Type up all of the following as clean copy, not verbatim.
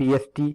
PST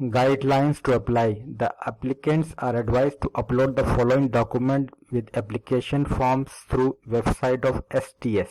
Guidelines to apply. The applicants are advised to upload the following document with application forms through website of STS.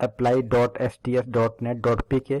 apply.sts.net.pk,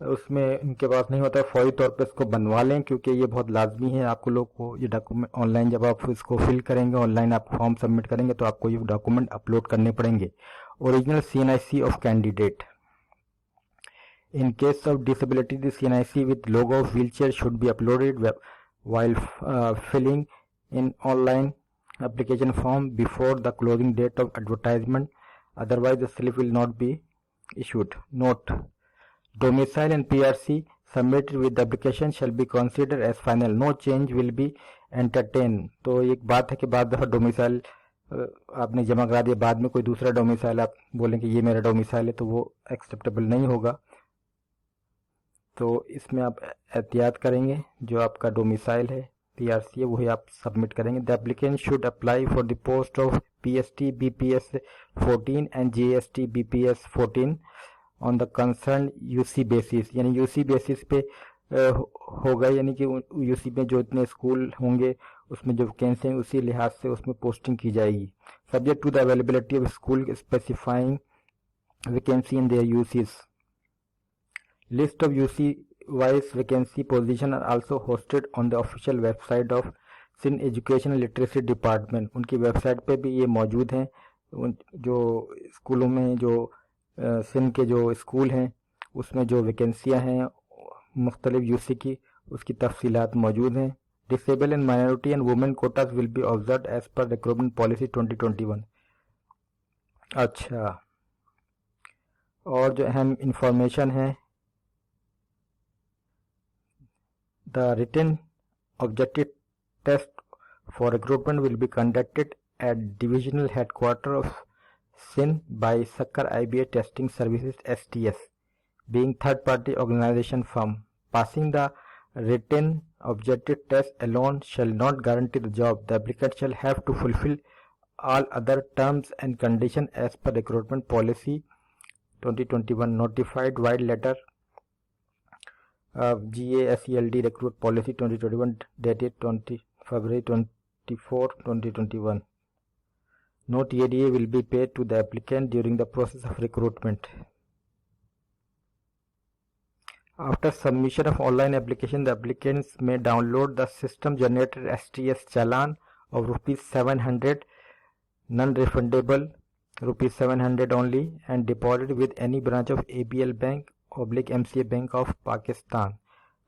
اس میں ان کے پاس نہیں ہوتا ہے فوری طور پہ اس کو بنوا لیں، کیونکہ یہ بہت لازمی ہے آپ کو لوگ کو یہ ڈاکومنٹ آن لائن جب آپ اس کو فل کریں گے، آن لائن آپ فارم سبمٹ کریں گے تو آپ کو یہ ڈاکومنٹ اپلوڈ کرنے پڑیں گے. Original CNIC of candidate. In case of disability, the CNIC with logo of wheelchair should be uploaded while filling in online application form before the closing date of advertisement. Otherwise, the slip will not be issued. Note: domicile and PRC submitted with the application shall be considered as final. No change will be entertained. تو ایک بات ہے کہ بعض دفعہ domicile آپ نے جمع کرا دیا، بعد میں کوئی دوسرا ڈومیسائل آپ بولیں کہ یہ میرا ڈومیسائل ہے، تو وہ ایکسیپٹیبل نہیں ہوگا. تو اس میں آپ احتیاط کریں گے، جو آپ کا ڈومیسائل ہے PRC ہے وہی آپ سبمٹ کریں گے. The applicant should apply for the post of PST BPS 14 and JST BPS 14 on the concerned UC basis. یعنی UC بیسس پہ ہوگا، یعنی کہ UC میں جو اتنے اسکول ہوں گے اس میں جو ویکینسی ہیں اسی لحاظ سے اس میں پوسٹنگ کی جائے گی. Subject to the availability of school specifying vacancy in their UCs. List of UC wise vacancy position are also hosted on the official website of Sindh Education and Literacy Department. ان کی web site پہ بھی یہ موجود ہیں، جو اسکولوں میں جو سندھ کے جو اسکول ہیں اس میں جو ویکینسیاں ہیں مختلف UC کی، اس کی تفصیلات موجود ہیں. Disabled and minority and women quotas will be observed as per recruitment policy 2021. اچھا، اور جو اہم انفارمیشن ہے، the written objective test for recruitment will be conducted at divisional headquarters of Sindh by Sakkar IBA Testing Services STS, being third party organization firm. Passing the written objective test alone shall not guarantee the job. The applicant shall have to fulfill all other terms and conditions as per recruitment policy 2021 notified while letter GASELD recruit policy 2021 dated 20 February 24 2021. No TADA will be paid to the applicant during the process of recruitment. After submission of online application, the applicants may download the system generated STS challan of rupees 700 non-refundable rupees 700 only and deposit with any branch of ABL Bank /MCA bank of Pakistan.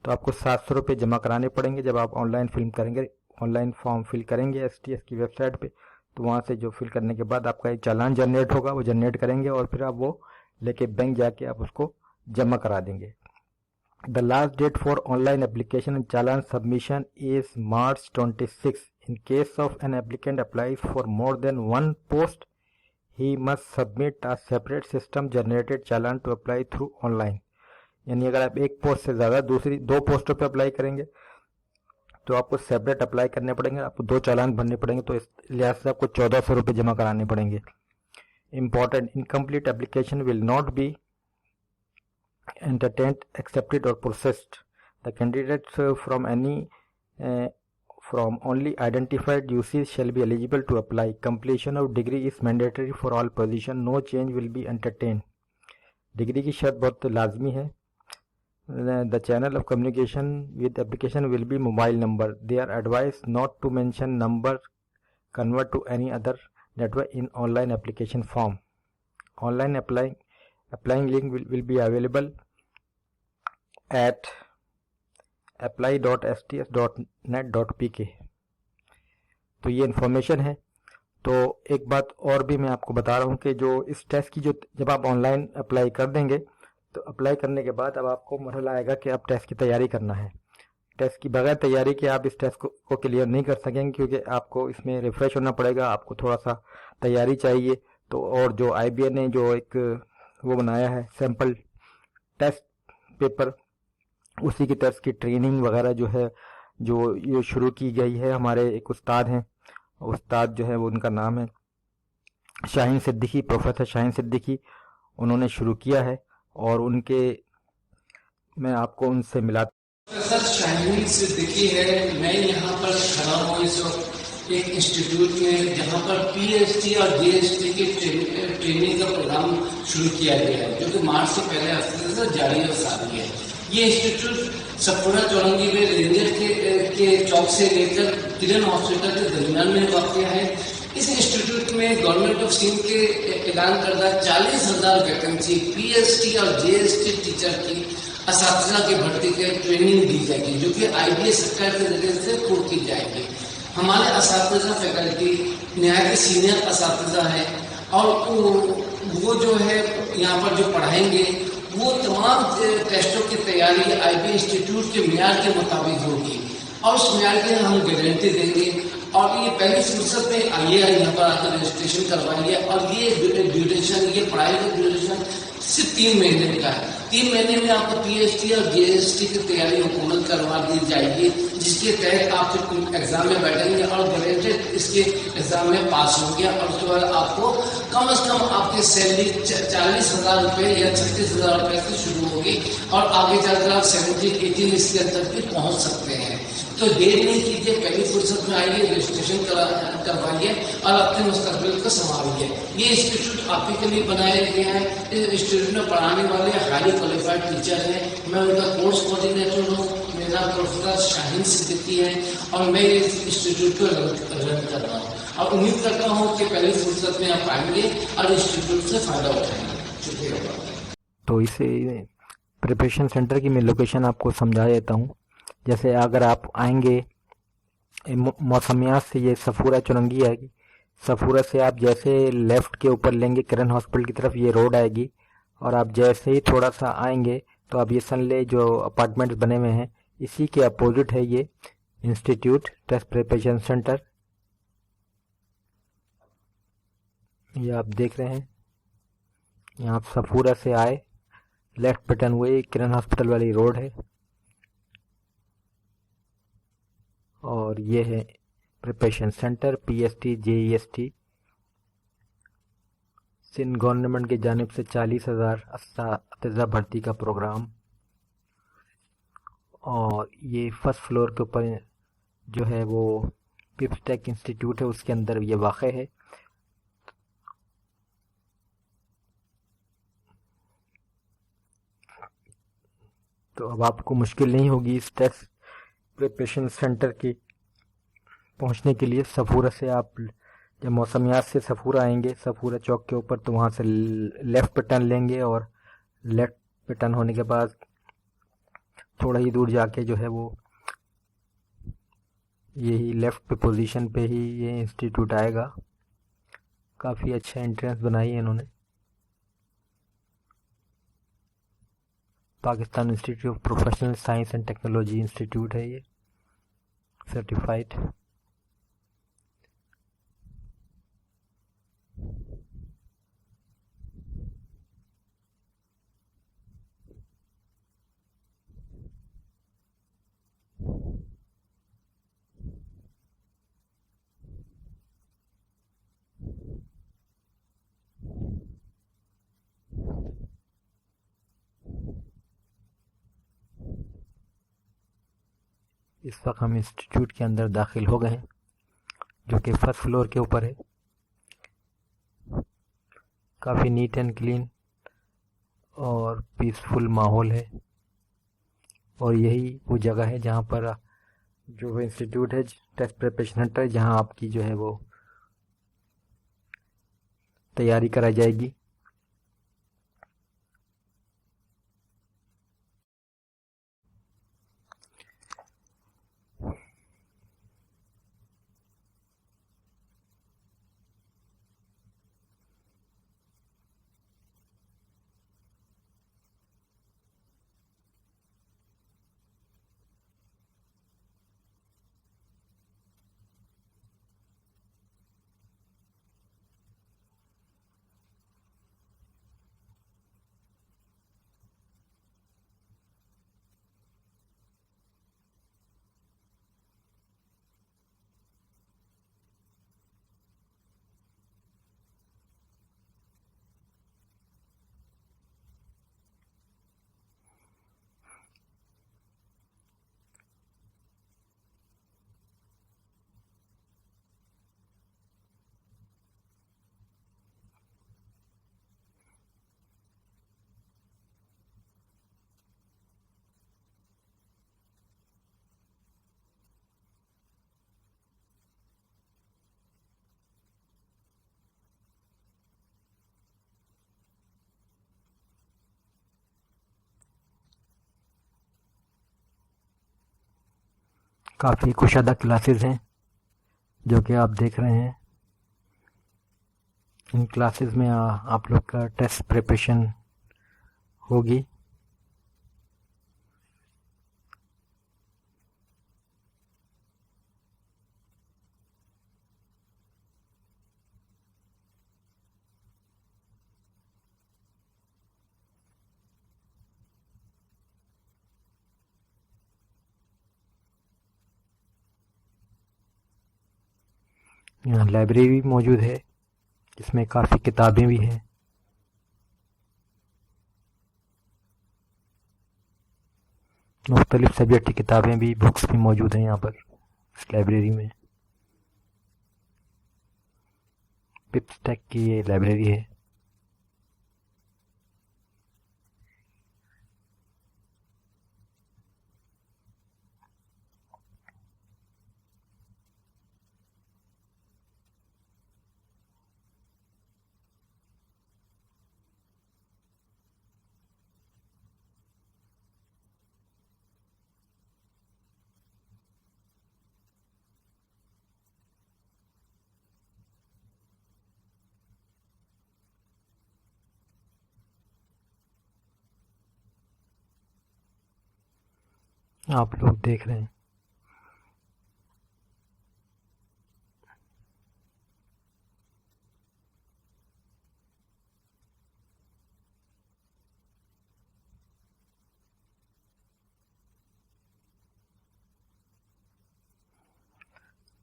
تو آپ کو 700 روپے جمع کرانے پڑیں گے جب آپ آن لائن فلم کریں گے، آن لائن فارم فل کریں گے STS کی ویب سائٹ پہ. تو وہاں سے جو فل کرنے کے بعد آپ کا ایک چالان جنریٹ ہوگا، وہ جنریٹ کریں گے اور پھر آپ وہ لے کے بینک جا کے آپ اس کو جمع کرا دیں گے. The last date for online application and challan submission is March 26. In case of an applicant applies for more than one post, he must submit a separate system generated challan to apply through online. یعنی اگر آپ ایک post سے زیادہ دوسری 2 پوسٹوں پہ apply کریں گے تو آپ کو سیپریٹ اپلائی کرنے پڑیں گے، آپ کو 2 چالان بھرنے پڑیں گے، تو اس لحاظ سے آپ کو 1400 روپے جمع کرانے پڑیں گے. Important: incomplete application will not be entertained, accepted or processed. The candidates from only identified UCs shall be eligible to apply. Completion of degree is mandatory for all positions. No change will be entertained. Degree کی شرط بہت لازمی ہے. The channel of communication with application will be mobile number. They are advised not to mention number convert to any other network in online application form. Online applying link will be available at apply.sts.net.pk. تو یہ information ہے. تو ایک بات اور بھی میں آپ کو بتا رہا ہوں کہ جو اس ٹیسٹ کی جب آپ آن لائن اپلائی کر دیں گے تو اپلائی کرنے کے بعد اب آپ کو مرحلہ آئے گا کہ آپ ٹیسٹ کی تیاری کرنا ہے. ٹیسٹ کی بغیر تیاری کے آپ اس ٹیسٹ کو کلیئر نہیں کر سکیں گے، کیونکہ آپ کو اس میں ریفریش ہونا پڑے گا، آپ کو تھوڑا سا تیاری چاہیے. تو اور جو IBA نے جو ایک وہ بنایا ہے سیمپل ٹیسٹ پیپر، اسی کی طرز کی ٹریننگ وغیرہ جو ہے جو یہ شروع کی گئی ہے. ہمارے ایک استاد ہیں، استاد جو ہے وہ ان کا نام ہے شاہین صدیقی، پروفیسر شاہین صدیقی. انہوں نے شروع کیا ہے اور ان کے میں آپ کو ان سے ملا. پروفیسر شاہین صدیقی ہے. میں یہاں پر کھڑا ہوں اس وقت ایک انسٹیٹیوٹ میں جہاں پر PhD اور JST کی ٹریننگ کا پروگرام شروع کیا گیا ہے، جو کہ مارچ سے پہلے ہفتے سے جاری اور ساری ہے. یہ انسٹیٹیوٹ سپورا چورنگی میں رینجر کے چوک سے لے کر کرن ہاسپٹل کے درمیان میں واقع ہے. اس انسٹیٹیوٹ میں گورنمنٹ آف سندھ کے اعلان کردہ 40,000 ویکنسی پی ایس ٹی اور جے ایس ٹی ٹیچر کی اساتذہ کی بھرتی کے ٹریننگ دی جائے گی، جو کہ آئی بی ایس سرکار کے ذریعے سے پور کی جائے گی. ہمارے اساتذہ فیکلٹی نہایت سینئر اساتذہ ہیں، اور وہ جو ہے یہاں پر جو پڑھائیں گے وہ تمام ٹیسٹوں کی تیاری آئی بی انسٹیٹیوٹ کے معیار کے مطابق ہوگی، اور اس معیار کی ہم گارنٹی دیں گے. اور یہ پہلی فرصت میں آئیے یہاں پر آ کر رجسٹریشن کروائیے. اور یہ ڈیوریشن، یہ پڑھائی کا ڈیوریشن صرف 3 مہینے کا ہے. 3 مہینے میں آپ کو پی ایچ ڈی اور جے ایس ٹی کی تیاری مکمل کروا دی جائے گی، جس کے تحت آپ ایگزام میں بیٹھیں گے اور گارنٹیڈ اس کے ایگزام میں پاس ہوں گے. اور اس کے بعد آپ کو کم از کم آپ کی سیلری 40,000 روپے یا 36,000 روپے سے شروع ہوگی، اور آگے چل کر آپ 17-18 اس کے تک بھی پہنچ سکتے ہیں. تو دیر نہیں کیجیے، پہلی فرصت میں آئیے، رجسٹریشن کروائیے اور اپنے مستقبل کو سنبھالیے. یہ انسٹیٹیوٹ آپ ہی کے لیے بنائے گئے ہیں. اس انسٹیٹیوٹ میں پڑھانے والے ہائی کوالیفائڈ ٹیچر ہیں. میں ان کا کورس کوآرڈینیٹر ہوں. میرا پروفیسر شاہین صدیقی ہے، اور میں اس انسٹیٹیوٹ کو رن کر رہا ہوں، اور امید کرتا ہوں کہ پہلی فرصت میں آپ آئیں گے اور انسٹیٹیوٹ سے فائدہ اٹھائیں گے. شکریہ. تو اسے پریپریشن سینٹر کی میں لوکیشن آپ کو سمجھا دیتا ہوں. جیسے اگر آپ آئیں گے موسمیات سے، یہ صفورہ چورنگی آئے گی. صفورہ سے آپ جیسے لیفٹ کے اوپر لیں گے کرن ہاسپٹل کی طرف، یہ روڈ آئے گی، اور آپ جیسے ہی تھوڑا سا آئیں گے تو آپ یہ سن لے جو اپارٹمنٹس بنے ہوئے ہیں اسی کے اپوزٹ ہے یہ انسٹیٹیوٹ ٹیسٹ پریپریشن سینٹر. یہ آپ دیکھ رہے ہیں، یہاں آپ صفورہ سے آئے، لیفٹ بٹن ہوئے کرن ہاسپٹل والی روڈ ہے، اور یہ ہے preparation centre P S T J E S T. Sindh government کی جانب سے 40,000 اساتذہ بھرتی کا پروگرام. اور یہ فرسٹ فلور کے اوپر جو ہے وہ پپس ٹیک انسٹیٹیوٹ ہے، اس کے اندر یہ واقع ہے. تو اب آپ کو مشکل نہیں ہوگی اس ٹیسٹ پریپریشن سینٹر کی پہنچنے کے لیے. صفورہ سے آپ جب موسمیات سے صفورہ آئیں گے، صفورہ چوک کے اوپر، تو وہاں سے لیفٹ پہ ٹرن لیں گے، اور لیفٹ پہ ٹرن ہونے کے بعد تھوڑا ہی دور جا کے جو ہے وہ یہی لیفٹ پہ پوزیشن پہ ہی یہ انسٹیٹیوٹ آئے گا. کافی اچھا انٹرنس بنائی ہے انہوں نے. Pakistan institute of professional science and technology institute ہے یہ، سرٹیفائڈ. اس وقت ہم انسٹیٹیوٹ کے اندر داخل ہو گئے ہیں، جو کہ فرسٹ فلور کے اوپر ہے. کافی نیٹ اینڈ کلین اور پیسفل ماحول ہے، اور یہی وہ جگہ ہے جہاں پر جو انسٹیٹیوٹ ہے ٹیسٹ پریپریشن سینٹر، جہاں آپ کی جو ہے وہ تیاری کرائی جائے گی. کافی کشادہ کلاسز ہیں جو کہ آپ دیکھ رہے ہیں. ان کلاسز میں آپ لوگ کا ٹیسٹ پریپریشن ہوگی. یہاں لائبریری بھی موجود ہے جس میں کافی کتابیں بھی ہیں. مختلف سبجیکٹ کی کتابیں بھی، بکس بھی موجود ہیں یہاں پر اس لائبریری میں. پپس ٹیک کی یہ لائبریری ہے. آپ لوگ دیکھ رہے ہیں.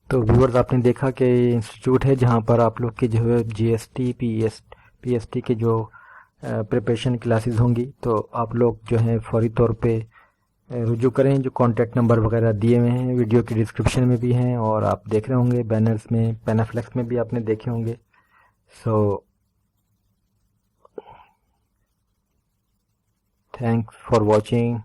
تو ویورز، آپ نے دیکھا کہ انسٹیٹیوٹ ہے جہاں پر آپ لوگ کی جو ہے G S T P S T کے جو پریپریشن کلاسز ہوں گی، تو آپ لوگ جو ہیں فوری طور پہ رجوع کریں. جو کانٹیکٹ نمبر وغیرہ دیے ہوئے ہیں ویڈیو کی ڈسکرپشن میں بھی ہیں، اور آپ دیکھ رہے ہوں گے بینرز میں، پینافلیکس میں بھی آپ نے دیکھے ہوں گے. سو تھینکس فار واچنگ.